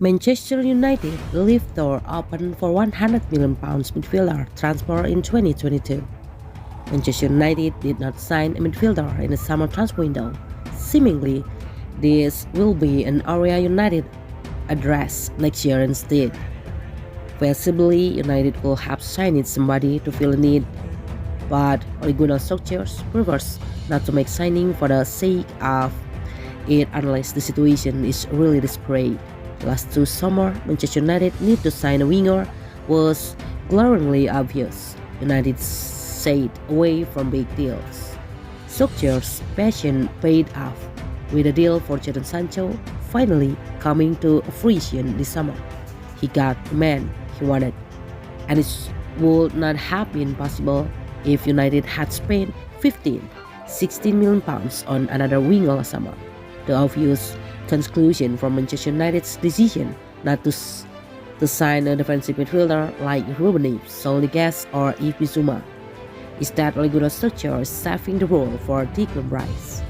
Manchester United left door open for £100 million midfielder transfer in 2022. Manchester United did not sign a midfielder in the summer transfer window. Seemingly, this will be an area United address next year instead. Feasibly, United will have signed somebody to fill a need, but Ole Gunnar Solskjaer prefers not to make signing for the sake of it unless the situation is really desperate. Last two summer, Manchester United need to sign a winger was glaringly obvious. United stayed away from big deals. Solskjaer's passion paid off, with a deal for Jadon Sancho finally coming to fruition this summer. He got the man he wanted, and it would not have been possible if United had spent 16 million pounds on another winger last summer. The obvious conclusion from Manchester United's decision not to sign a defensive midfielder like Ruben Neves, Saul Niguez, or Yves Bissouma is that Ole Gunnar Solskjaer is saving the role for Declan Rice.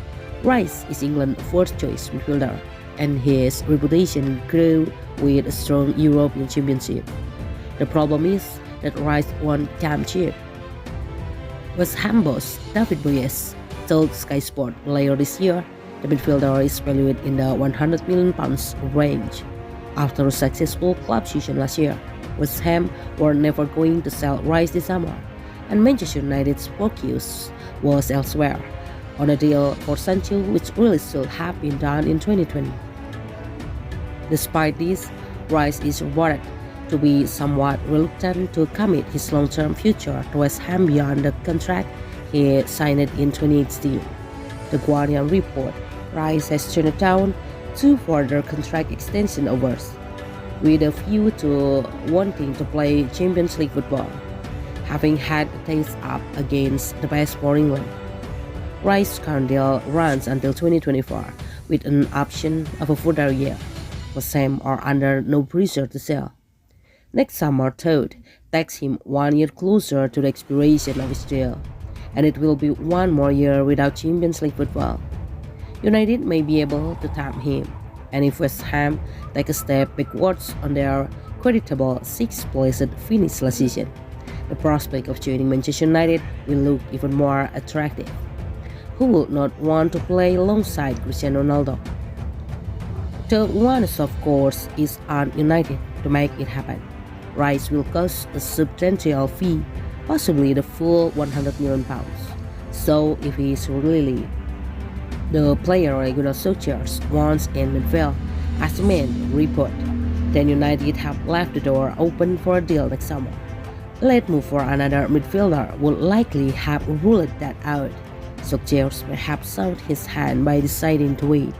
Rice is England's first-choice midfielder, and his reputation grew with a strong European Championship. The problem is that Rice won't come cheap. West Ham boss David Moyes told Sky Sport later this year the midfielder is valued in the £100 million range. After a successful club season last year, West Ham were never going to sell Rice this summer, and Manchester United's focus was elsewhere, on a deal for Sancho which really should have been done in 2020. Despite this, Rice is reported to be somewhat reluctant to commit his long-term future to West Ham beyond the contract he signed in 2018. The Guardian report Rice has turned down two further contract extension offers, with a view to wanting to play Champions League football, having had a taste up against the best for England. Rice's current deal runs until 2024 with an option of a further year. West Ham are under no pressure to sell. Next summer, Todd takes him 1 year closer to the expiration of his deal, and it will be one more year without Champions League football. United may be able to tap him, and if West Ham take a step backwards on their creditable sixth-placed finish last season, the prospect of joining Manchester United will look even more attractive. Who would not want to play alongside Cristiano Ronaldo? The onus, of course, is on United to make it happen. Rice will cost a substantial fee, possibly the full £100 million. So if he is really the player Ole Gunnar Solskjaer wants in midfield, as the main report, then United have left the door open for a deal next summer. A late move for another midfielder would likely have ruled that out. Solskjaer may have sought his hand by deciding to wait.